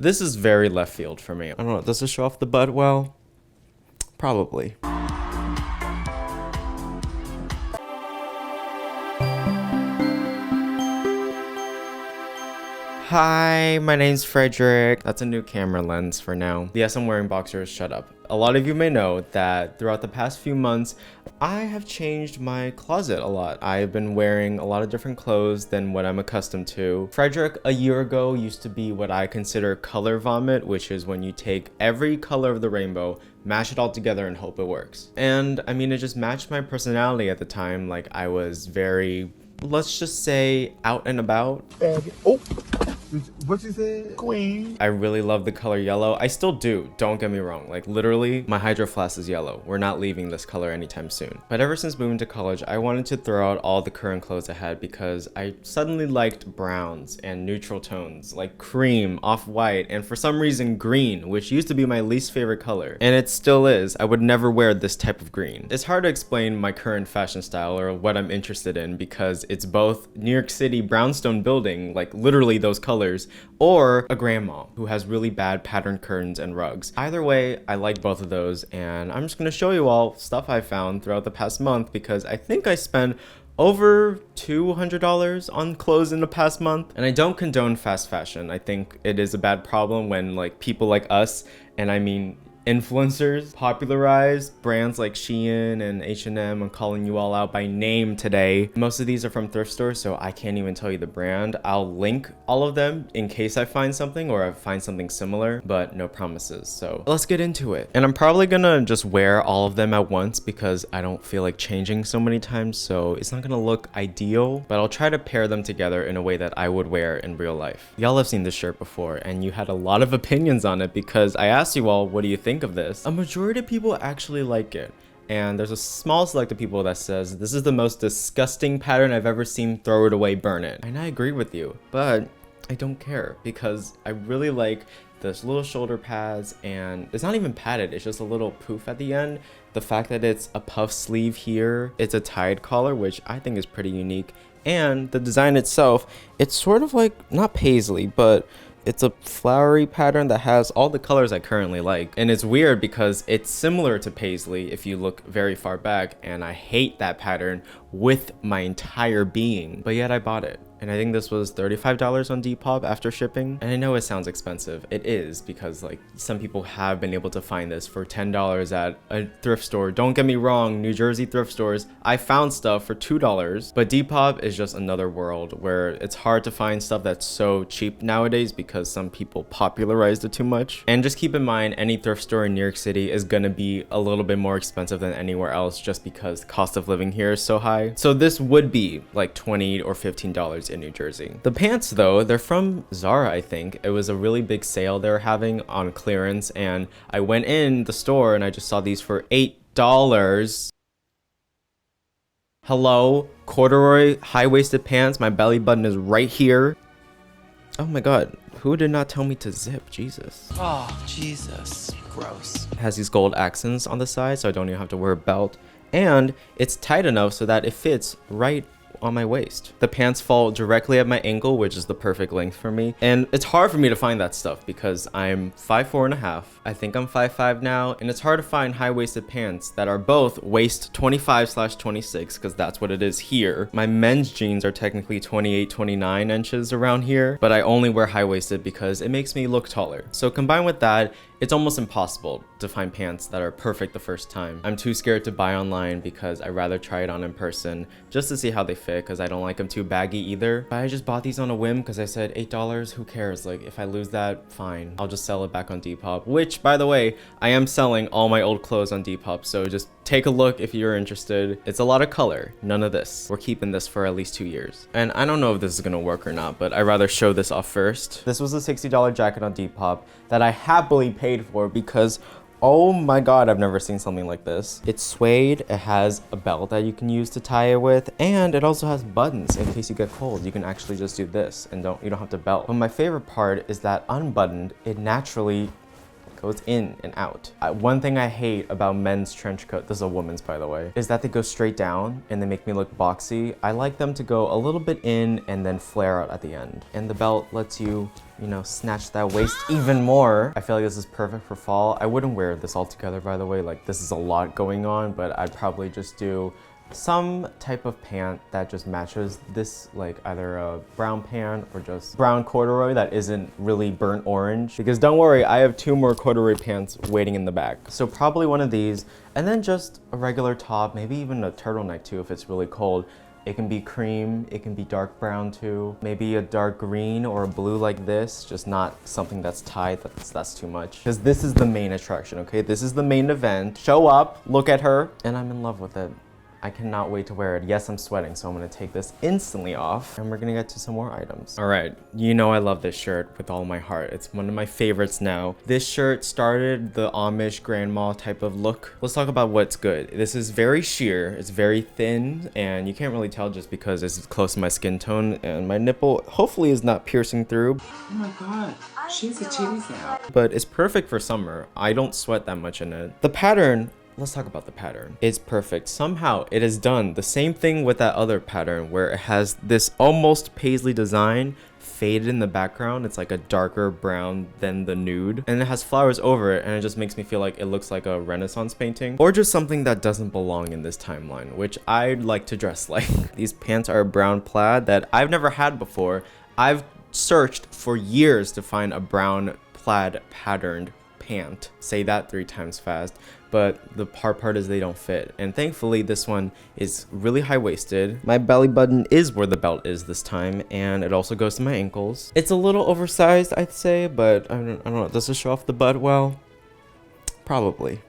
This is very left field for me. I don't know, does this show off the butt well? Probably. Hi, my name's Frederic. That's a new camera lens for now. Yes, I'm wearing boxers, shut up. A lot of you may know that throughout the past few months, I have changed my closet a lot. I've been wearing a lot of different clothes than what I'm accustomed to. Frederic, a year ago, used to be what I consider color vomit, which is when you take every color of the rainbow, mash it all together and hope it works. And I mean, it just matched my personality at the time. Like, I was very, let's just say, out and about. Oh, what you said? Queen. I really love the color yellow. I still do, don't get me wrong. Like, literally, my Hydro Flask is yellow. We're not leaving this color anytime soon. But ever since moving to college, I wanted to throw out all the current clothes I had because I suddenly liked browns and neutral tones, like cream, off-white, and for some reason green, which used to be my least favorite color. And it still is. I would never wear this type of green. It's hard to explain my current fashion style or what I'm interested in because it's both New York City brownstone building, like literally those colors, or a grandma who has really bad patterned curtains and rugs. Either way, I like both of those, and I'm just gonna show you all stuff I found throughout the past month because I think I spent over $200 on clothes in the past month. And I don't condone fast fashion. I think it is a bad problem when like people like us, and I mean influencers, popularize brands like Shein and H&M. I'm calling you all out by name today. Most of these are from thrift stores, so I can't even tell you the brand. I'll link all of them in case I find something or I find something similar, but no promises. So let's get into it. And I'm probably gonna just wear all of them at once because I don't feel like changing so many times, so it's not gonna look ideal, but I'll try to pair them together in a way that I would wear in real life. Y'all have seen this shirt before, and you had a lot of opinions on it because I asked you all, what do you think of this? A majority of people actually like it, and there's a small select of people that says this is the most disgusting pattern I've ever seen, throw it away, burn it. And I agree with you, but I don't care because I really like this little shoulder pads, and it's not even padded, it's just a little poof at the end. The fact that it's a puff sleeve here, it's a tied collar, which I think is pretty unique, and the design itself, it's sort of like, not paisley, but it's a flowery pattern that has all the colors I currently like. And it's weird because it's similar to paisley if you look very far back, and I hate that pattern with my entire being, but yet I bought it. And I think this was $35 on Depop after shipping. And I know it sounds expensive. It is, because like some people have been able to find this for $10 at a thrift store. Don't get me wrong, New Jersey thrift stores, I found stuff for $2, but Depop is just another world where it's hard to find stuff that's so cheap nowadays because some people popularized it too much. And just keep in mind, any thrift store in New York City is gonna be a little bit more expensive than anywhere else just because the cost of living here is so high. So this would be like $20 or $15 in New Jersey. The pants though, they're from Zara, I think. It was a really big sale they were having on clearance, and I went in the store and I just saw these for $8. Hello, corduroy high-waisted pants. My belly button is right here. Oh my god, who did not tell me to zip? Jesus. Oh, Jesus. Gross. It has these gold accents on the side, so I don't even have to wear a belt. And it's tight enough so that it fits right on my waist. The pants fall directly at my ankle, which is the perfect length for me. And it's hard for me to find that stuff because I'm 5'4.5". I think I'm 5'5" now, and it's hard to find high-waisted pants that are both waist 25/26, because that's what it is here. My men's jeans are technically 28, 29 inches around here, but I only wear high-waisted because it makes me look taller. So combined with that, it's almost impossible to find pants that are perfect the first time. I'm too scared to buy online because I'd rather try it on in person just to see how they fit, because I don't like them too baggy either. But I just bought these on a whim because I said $8, who cares? Like, if I lose that, fine. I'll just sell it back on Depop, which, by the way, I am selling all my old clothes on Depop, so just take a look if you're interested. It's a lot of color, none of this. We're keeping this for at least 2 years. And I don't know if this is gonna work or not, but I'd rather show this off first. This was a $60 jacket on Depop that I happily paid for because, oh my god, I've never seen something like this. It's suede, it has a belt that you can use to tie it with, and it also has buttons in case you get cold. You can actually just do this and you don't have to belt. But my favorite part is that unbuttoned, it naturally goes in and out. One thing I hate about men's trench coat, this is a woman's by the way, is that they go straight down and they make me look boxy. I like them to go a little bit in and then flare out at the end. And the belt lets you, you know, snatch that waist even more. I feel like this is perfect for fall. I wouldn't wear this all together, by the way. Like, this is a lot going on, but I'd probably just do some type of pant that just matches this, like either a brown pant or just brown corduroy that isn't really burnt orange. Because don't worry, I have 2 more corduroy pants waiting in the back. So probably one of these, and then just a regular top, maybe even a turtleneck too if it's really cold. It can be cream, it can be dark brown too. Maybe a dark green or a blue like this, just not something that's tied, that's too much. Because this is the main attraction, okay? This is the main event. Show up, look at her, and I'm in love with it. I cannot wait to wear it. Yes, I'm sweating, so I'm gonna take this instantly off and we're gonna get to some more items. All right, you know I love this shirt with all my heart. It's one of my favorites now. This shirt started the Amish grandma type of look. Let's talk about what's good. This is very sheer, it's very thin, and you can't really tell just because it's close to my skin tone, and my nipple hopefully is not piercing through. Oh my god, she's a titties out. But it's perfect for summer. I don't sweat that much in it. The pattern, let's talk about the pattern. It's perfect. Somehow it has done the same thing with that other pattern where it has this almost paisley design faded in the background. It's like a darker brown than the nude, and it has flowers over it, and it just makes me feel like it looks like a Renaissance painting or just something that doesn't belong in this timeline, which I'd like to dress like. These pants are a brown plaid that I've never had before. I've searched for years to find a brown plaid patterned pant. Say that 3 times fast. But the hard part is they don't fit. And thankfully this one is really high-waisted. My belly button is where the belt is this time, and it also goes to my ankles. It's a little oversized, I'd say, but I don't know. Does it show off the butt well? Probably.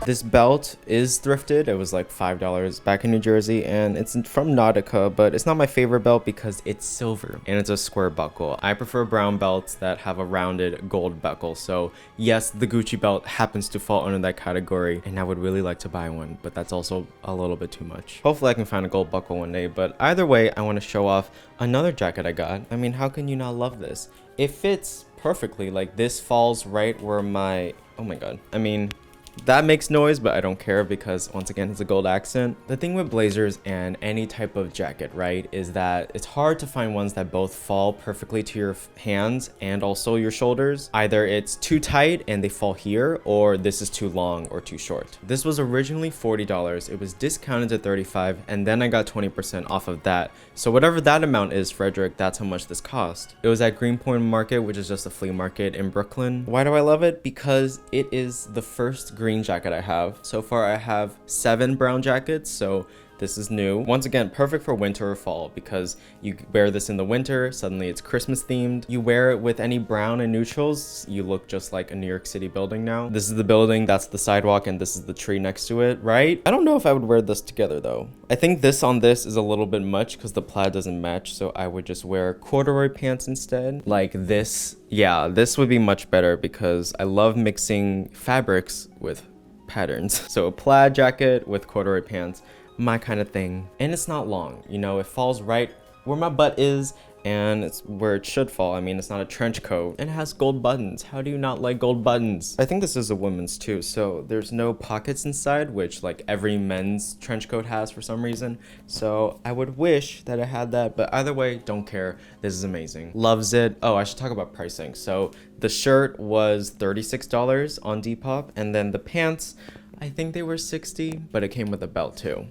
This belt is thrifted. It was like $5 back in New Jersey, and it's from Nautica, but it's not my favorite belt because it's silver and it's a square buckle. I prefer brown belts that have a rounded gold buckle. So yes, the Gucci belt happens to fall under that category, and I would really like to buy one, but that's also a little bit too much. Hopefully I can find a gold buckle one day, but either way, I want to show off another jacket I got. I mean, how can you not love this? It fits perfectly. Like, this falls right where my, oh my god. I mean, that makes noise, but I don't care because once again, it's a gold accent. The thing with blazers and any type of jacket, right, is that it's hard to find ones that both fall perfectly to your hands and also your shoulders. Either it's too tight and they fall here, or this is too long or too short. This was originally $40. It was discounted to $35, and then I got 20% off of that. So whatever that amount is, Frederic, that's how much this cost. It was at Greenpoint Market, which is just a flea market in Brooklyn. Why do I love it? Because it is the first green jacket I have. So far I have 7 brown jackets, so this is new. Once again, perfect for winter or fall because you wear this in the winter, suddenly it's Christmas themed. You wear it with any brown and neutrals, you look just like a New York City building now. This is the building, that's the sidewalk, and this is the tree next to it, right? I don't know if I would wear this together though. I think this on this is a little bit much because the plaid doesn't match, so I would just wear corduroy pants instead. Like this, yeah, this would be much better because I love mixing fabrics with patterns. So a plaid jacket with corduroy pants, my kind of thing. And it's not long, you know, it falls right where my butt is, and it's where it should fall. I mean, it's not a trench coat, and it has gold buttons. How do you not like gold buttons? I think this is a woman's too, so there's no pockets inside, which like every men's trench coat has for some reason. So I would wish that I had that, but either way, don't care. This is amazing. Loves it. Oh, I should talk about pricing. So the shirt was $36 on Depop, and then the pants, I think they were $60, but it came with a belt too,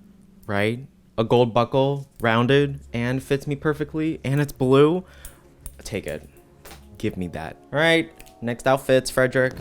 right? A gold buckle, rounded, and fits me perfectly, and it's blue. Take it. Give me that. All right, next outfits, Frederic.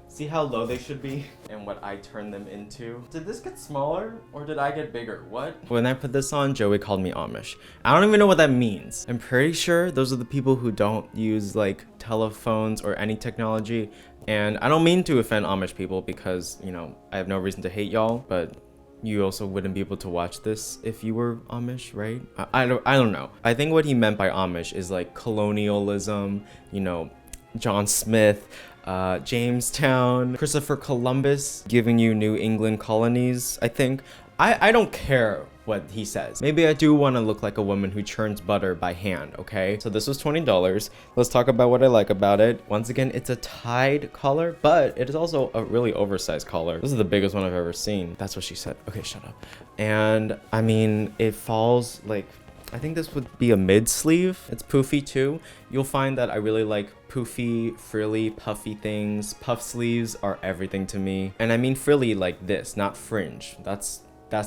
See how low they should be and what I turned them into? Did this get smaller or did I get bigger? What? When I put this on, Joey called me Amish. I don't even know what that means. I'm pretty sure those are the people who don't use like telephones or any technology. And I don't mean to offend Amish people because, you know, I have no reason to hate y'all, but you also wouldn't be able to watch this if you were Amish, right? I don't know. I think what he meant by Amish is like colonialism, you know, John Smith, Jamestown, Christopher Columbus giving you New England colonies, I think. I don't care what he says. Maybe I do want to look like a woman who churns butter by hand, okay? So this was $20. Let's talk about what I like about it. Once again, it's a tied collar, but it is also a really oversized collar. This is the biggest one I've ever seen. That's what she said. Okay, shut up. And I mean, it falls like, I think this would be a mid sleeve. It's poofy too. You'll find that I really like poofy, frilly, puffy things. Puff sleeves are everything to me. And I mean frilly like this, not fringe. That's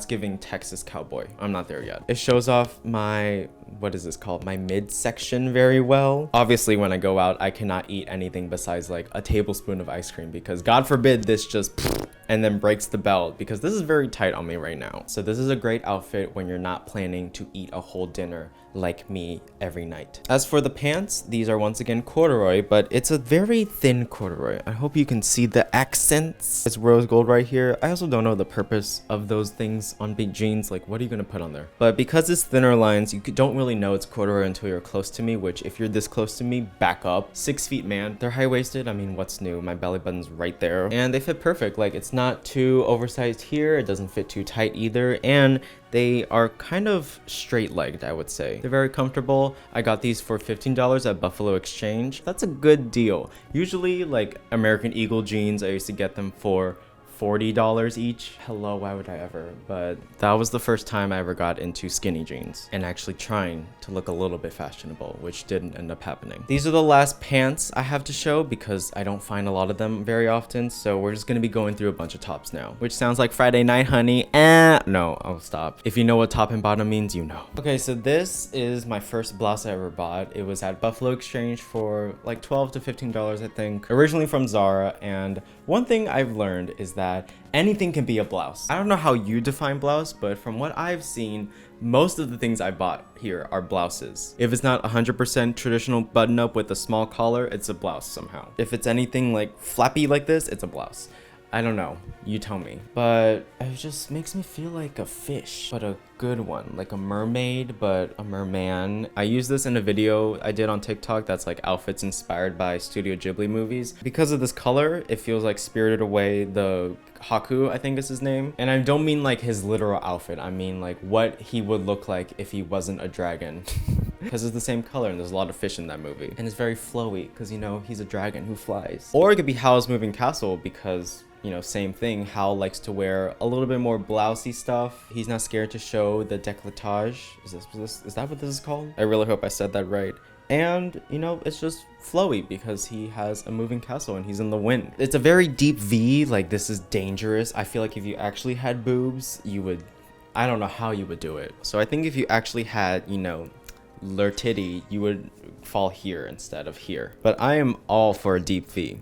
giving Texas cowboy. I'm not there yet. It shows off my, what is this called? My midsection very well. Obviously, when I go out, I cannot eat anything besides like a tablespoon of ice cream because God forbid this just and then breaks the belt because this is very tight on me right now. So this is a great outfit when you're not planning to eat a whole dinner like me every night. As for the pants, these are once again corduroy, but it's a very thin corduroy. I hope you can see the accents. It's rose gold right here. I also don't know the purpose of those things on big jeans. Like, what are you gonna put on there? But because it's thinner lines, you don't really know it's corduroy until you're close to me, which if you're this close to me, back up. 6 feet, man. They're high-waisted. I mean, what's new? My belly button's right there. And they fit perfect. Like, it's not too oversized here. It doesn't fit too tight either. And they are kind of straight-legged, I would say. They're very comfortable. I got these for $15 at Buffalo Exchange. That's a good deal. Usually, like American Eagle jeans, I used to get them for $40 each. Hello, why would I ever? But that was the first time I ever got into skinny jeans and actually trying to look a little bit fashionable, which didn't end up happening. These are the last pants I have to show because I don't find a lot of them very often. So we're just gonna be going through a bunch of tops now, which sounds like Friday night, honey. No, I'll stop. If you know what top and bottom means, you know. Okay, so this is my first blouse I ever bought. It was at Buffalo Exchange for like $12 to $15, I think. Originally from Zara, and one thing I've learned is that anything can be a blouse. I don't know how you define blouse, but from what I've seen, most of the things I bought here are blouses. If it's not 100% traditional button up with a small collar, it's a blouse somehow. If it's anything like flappy like this, it's a blouse. I don't know, you tell me. But it just makes me feel like a fish, but a good one, like a mermaid, but a merman. I used this in a video I did on TikTok that's like outfits inspired by Studio Ghibli movies. Because of this color, it feels like Spirited Away, the Haku, I think is his name. And I don't mean like his literal outfit, I mean like what he would look like if he wasn't a dragon. Because it's the same color and there's a lot of fish in that movie. And it's very flowy because, you know, he's a dragon who flies. Or it could be Howl's Moving Castle because, you know, same thing. Hal likes to wear a little bit more blousey stuff. He's not scared to show the décolletage. Is that what this is called? I really hope I said that right. And, you know, it's just flowy because he has a moving castle and he's in the wind. It's a very deep V, like this is dangerous. I feel like if you actually had boobs, you would, I don't know how you would do it. So I think if you actually had, you know, leur titty, you would fall here instead of here. But I am all for a deep V.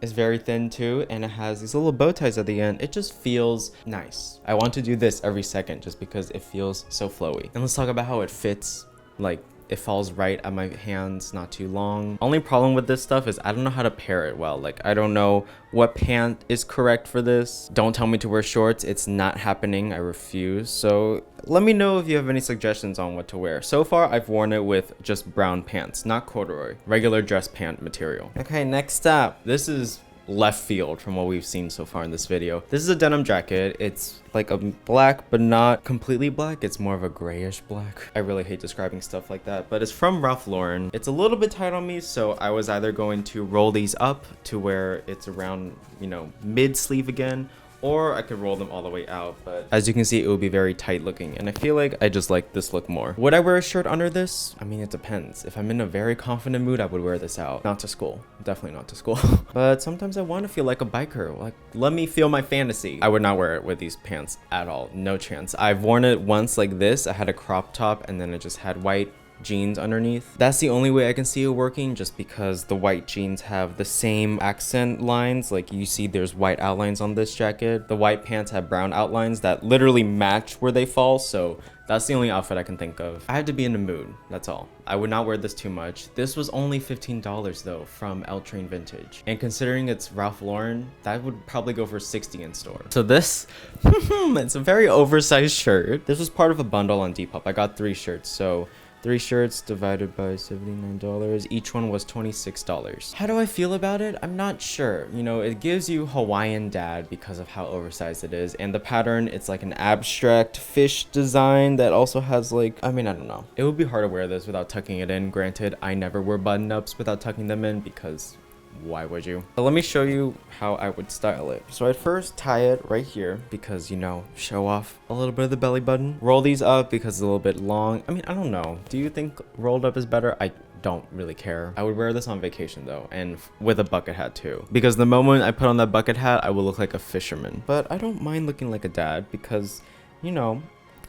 It's very thin too, and it has these little bow ties at the end. It just feels nice. I want to do this every second just because it feels so flowy. And let's talk about how it fits. Like, it falls right at my hands, not too long. Only problem with this stuff is I don't know how to pair it well. Like, I don't know what pant is correct for this. Don't tell me to wear shorts. It's not happening. I refuse. So let me know if you have any suggestions on what to wear. So far, I've worn it with just brown pants, not corduroy, regular dress pant material. Okay, next up. This is left field from what we've seen so far in this video. This is a denim jacket. It's like a black, but not completely black. It's more of a grayish black. I really hate describing stuff like that, but it's from Ralph Lauren. It's a little bit tight on me, so I was either going to roll these up to where it's around, you know, mid sleeve again, or I could roll them all the way out, but as you can see, it would be very tight looking, and I feel like I just like this look more. Would I wear a shirt under this? I mean, it depends. If I'm in a very confident mood, I would wear this out. Not to school. Definitely not to school. But sometimes I want to feel like a biker. Like, let me feel my fantasy. I would not wear it with these pants at all. No chance. I've worn it once like this. I had a crop top, and then it just had white jeans underneath. That's the only way I can see it working, just because the white jeans have the same accent lines. Like, you see there's white outlines on this jacket. The white pants have brown outlines that literally match where they fall, so that's the only outfit I can think of. I had to be in the mood, that's all. I would not wear this too much. This was only $15 though from L Train Vintage. And considering it's Ralph Lauren, that would probably go for $60 in store. So this, it's a very oversized shirt. This was part of a bundle on Depop. I got 3 shirts, so 3 shirts divided by $79. Each one was $26. How do I feel about it? I'm not sure. You know, it gives you Hawaiian dad because of how oversized it is. And the pattern, it's like an abstract fish design that also has like, I mean, I don't know. It would be hard to wear this without tucking it in. Granted, I never wear button-ups without tucking them in because why would you? But let me show you how I would style it. So I'd first tie it right here because, you know, show off a little bit of the belly button. Roll these up because it's a little bit long. I mean, I don't know. Do you think rolled up is better? I don't really care. I would wear this on vacation though, and with a bucket hat too, because the moment I put on that bucket hat, I will look like a fisherman. But I don't mind looking like a dad because, you know,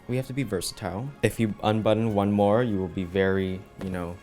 we have to be versatile. If you unbutton one more, you will be very, you know,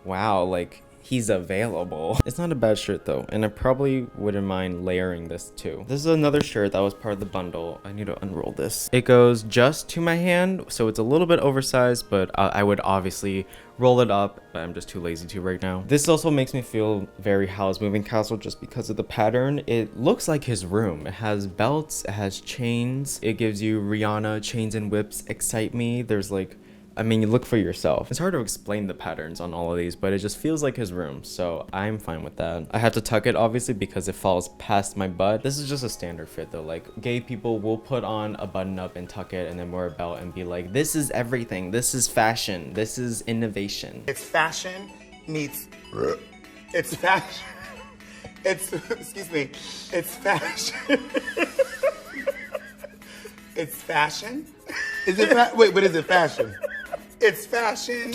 wow, like he's available. It's not a bad shirt though, and I probably wouldn't mind layering this too. This is another shirt that was part of the bundle. I need to unroll this. It goes just to my hand, so it's a little bit oversized, but I would obviously roll it up, but I'm just too lazy to right now. This also makes me feel very Howl's Moving Castle just because of the pattern. It looks like his room. It has belts, it has chains. It gives you Rihanna chains and whips excite me. There's like, I mean, you look for yourself. It's hard to explain the patterns on all of these, but it just feels like his room, so I'm fine with that. I have to tuck it, obviously, because it falls past my butt. This is just a standard fit, though. Like, gay people will put on a button-up and tuck it and then wear a belt and be like, this is everything. This is fashion. This is innovation. It's fashion meets. It's fashion. It's, excuse me. It's fashion. It's fashion? Is it wait, but is it fashion? It's fashion.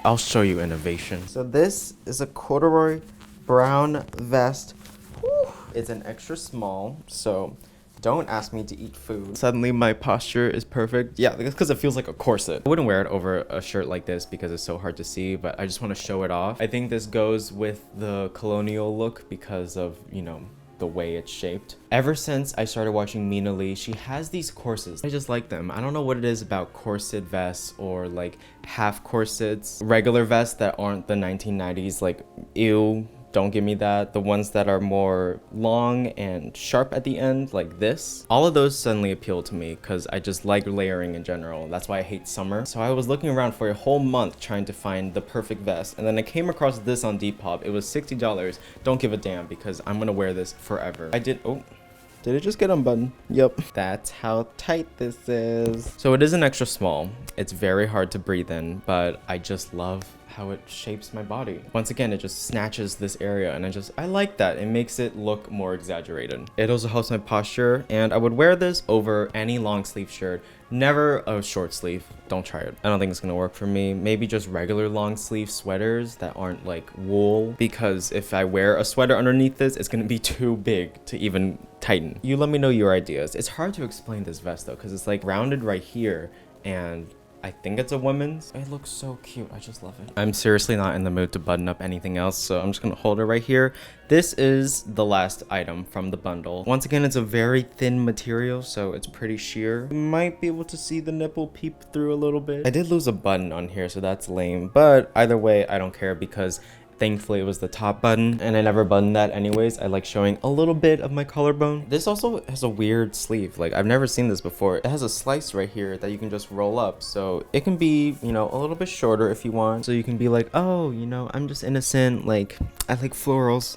I'll show you innovation. So this is a corduroy brown vest. Whew. It's an extra small, so don't ask me to eat food. Suddenly my posture is perfect. Yeah, it's because it feels like a corset. I wouldn't wear it over a shirt like this because it's so hard to see, but I just want to show it off. I think this goes with the colonial look because of, you know, the way it's shaped. Ever since I started watching Mina Lee, she has these corsets. I just like them. I don't know what it is about corset vests or like half corsets, regular vests that aren't the 1990s, like ew, don't give me that. The ones that are more long and sharp at the end, like this. All of those suddenly appeal to me because I just like layering in general. That's why I hate summer. So I was looking around for a whole month trying to find the perfect vest. And then I came across this on Depop. It was $60. Don't give a damn because I'm gonna wear this forever. Did it just get unbuttoned? Yep. That's how tight this is. So it is an extra small. It's very hard to breathe in, but I just love how it shapes my body. Once again, it just snatches this area and I like that. It makes it look more exaggerated. It also helps my posture, and I would wear this over any long sleeve shirt. Never a short sleeve. Don't try it. I don't think it's gonna work for me. Maybe just regular long sleeve sweaters that aren't like wool, because if I wear a sweater underneath this, it's gonna be too big to even tighten. You let me know your ideas. It's hard to explain this vest though, because it's like rounded right here, and I think it's a women's. It looks so cute. I just love it. I'm seriously not in the mood to button up anything else, so I'm just gonna hold it right here. This is the last item from the bundle. Once again, it's a very thin material, so it's pretty sheer. You might be able to see the nipple peep through a little bit. I did lose a button on here, so that's lame, but either way, I don't care because thankfully it was the top button, and I never buttoned that anyways. I like showing a little bit of my collarbone. This also has a weird sleeve. Like, I've never seen this before. It has a slice right here that you can just roll up, so it can be, you know, a little bit shorter if you want, so you can be like, oh, you know, I'm just innocent, like I like florals.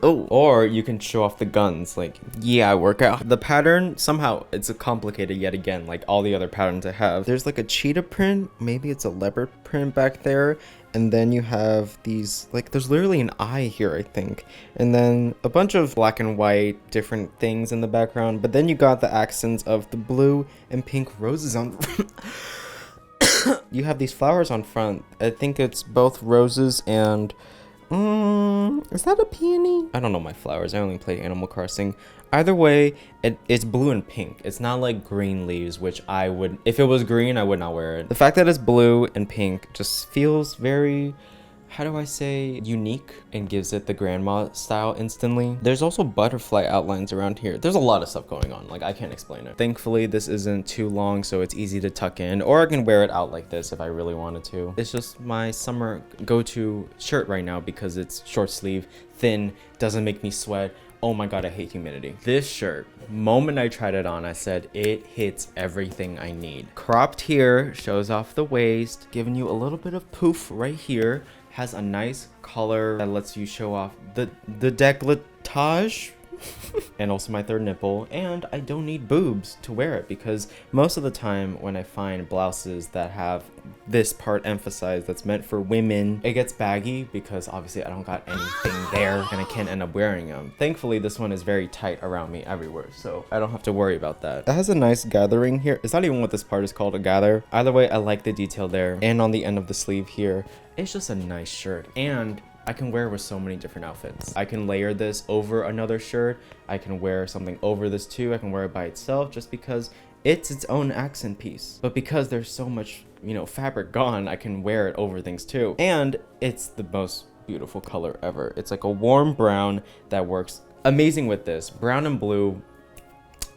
Oh, or you can show off the guns, like, yeah, I work out. The pattern, somehow it's complicated yet again, like all the other patterns I have. There's like a cheetah print, maybe it's a leopard print back there, and then you have these, like, there's literally an eye here, I think, and then a bunch of black and white different things in the background, but then you got the accents of the blue and pink roses on you have these flowers on front. I think it's both roses and is that a peony? I don't know my flowers. I only play Animal Crossing. Either way, it's blue and pink. It's not like green leaves, which I would, if it was green, I would not wear it. The fact that it's blue and pink just feels very, how do I say, unique, and gives it the grandma style instantly. There's also butterfly outlines around here. There's a lot of stuff going on, like I can't explain it. Thankfully, this isn't too long, so it's easy to tuck in, or I can wear it out like this if I really wanted to. It's just my summer go-to shirt right now because it's short sleeve, thin, doesn't make me sweat. Oh my god, I hate humidity. This shirt, moment I tried it on, I said it hits everything I need. Cropped here, shows off the waist, giving you a little bit of poof right here. Has a nice color that lets you show off the décolletage. And also my third nipple, and I don't need boobs to wear it because most of the time when I find blouses that have this part emphasized that's meant for women, it gets baggy because obviously I don't got anything there and I can't end up wearing them. Thankfully this one is very tight around me everywhere, so I don't have to worry about that. It has a nice gathering here. It's not even what this part is called, a gather. Either way, I like the detail there, and on the end of the sleeve here, it's just a nice shirt, and I can wear with so many different outfits. I can layer this over another shirt. I can wear something over this too. I can wear it by itself just because it's its own accent piece. But because there's so much, you know, fabric gone, I can wear it over things too. And it's the most beautiful color ever. It's like a warm brown that works amazing with this. Brown and blue,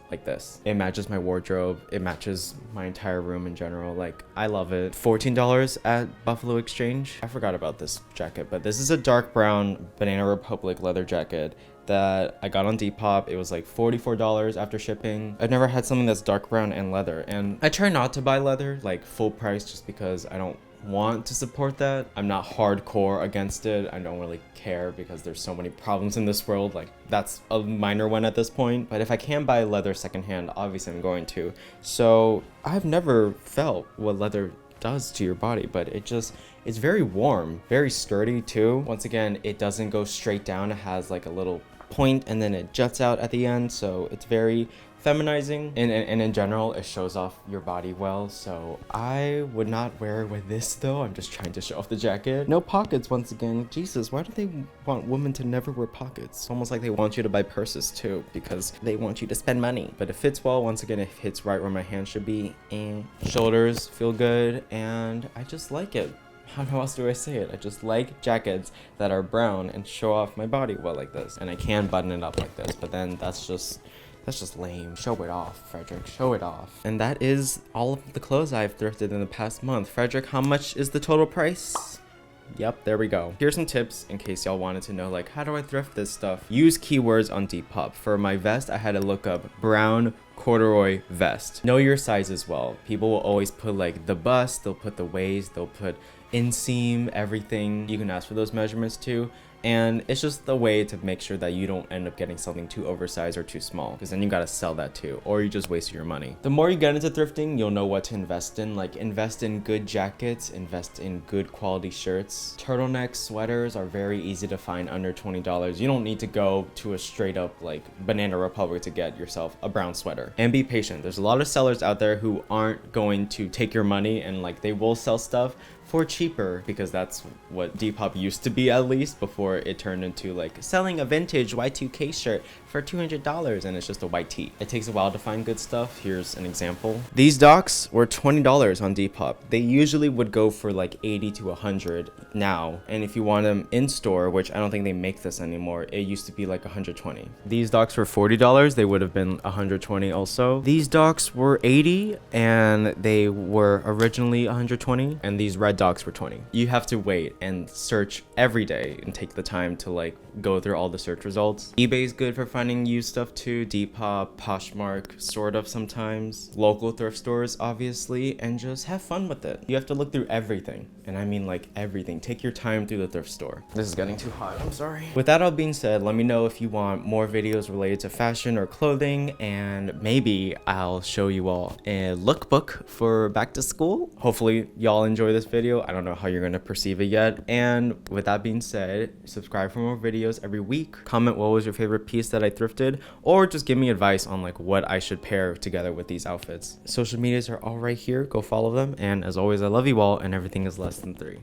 like this. It matches my wardrobe. It matches my entire room in general. Like, I love it. $14 at Buffalo Exchange. I forgot about this jacket, but this is a dark brown Banana Republic leather jacket that I got on Depop. It was like $44 after shipping. I've never had something that's dark brown and leather, and I try not to buy leather like full price just because I don't want to support that. I'm not hardcore against it. I don't really care because there's so many problems in this world. Like, that's a minor one at this point. But if I can buy leather secondhand, obviously I'm going to. So I've never felt what leather does to your body, but it's very warm, very sturdy too. Once again, it doesn't go straight down. It has like a little point and then it juts out at the end, so it's very feminizing, and in general it shows off your body well. So I would not wear it with this though. I'm just trying to show off the jacket. No pockets once again. Jesus, why do they want women to never wear pockets? It's almost like they want you to buy purses too because they want you to spend money. But it fits well. Once again, it hits right where my hand should be, and shoulders feel good, and I just like it. How else do I say it? I just like jackets that are brown and show off my body well like this. And I can button it up like this, but then that's just lame. Show it off, Frederic. Show it off. And that is all of the clothes I've thrifted in the past month. Frederic, how much is the total price? Yep, there we go. Here's some tips in case y'all wanted to know, like, how do I thrift this stuff? Use keywords on Depop. For my vest, I had to look up brown corduroy vest. Know your size as well. People will always put like the bust, they'll put the waist, they'll put inseam, everything. You can ask for those measurements too. And it's just the way to make sure that you don't end up getting something too oversized or too small, because then you got to sell that too, or you just waste your money. The more you get into thrifting, you'll know what to invest in. Like, invest in good jackets, invest in good quality shirts. Turtleneck sweaters are very easy to find under $20. You don't need to go to a straight up like Banana Republic to get yourself a brown sweater. And be patient. There's a lot of sellers out there who aren't going to take your money, and like they will sell stuff for cheaper, because that's what Depop used to be, at least before it turned into like selling a vintage Y2K shirt for $200 and it's just a white tee. It takes a while to find good stuff. Here's an example. These docks were $20 on Depop. They usually would go for like 80 to 100 now, and if you want them in store, which I don't think they make this anymore, it used to be like 120. These docks were $40. They would have been 120 also. These docks were 80 and they were originally 120, and these red docks were 20. You have to wait and search every day and take the time to like go through all the search results. eBay's good for finding used stuff too. Depop, Poshmark, sort of sometimes. Local thrift stores, obviously, and just have fun with it. You have to look through everything, and I mean like everything. Take your time through the thrift store. This is getting too hot, I'm sorry. With that all being said, let me know if you want more videos related to fashion or clothing, and maybe I'll show you all a lookbook for back to school. Hopefully y'all enjoy this video. I don't know how you're gonna perceive it yet. And with that being said, subscribe for more videos every week. Comment what was your favorite piece that I thrifted, or just give me advice on like what I should pair together with these outfits. Social medias are all right here. Go follow them. And as always, I love you all, and everything is less than 3.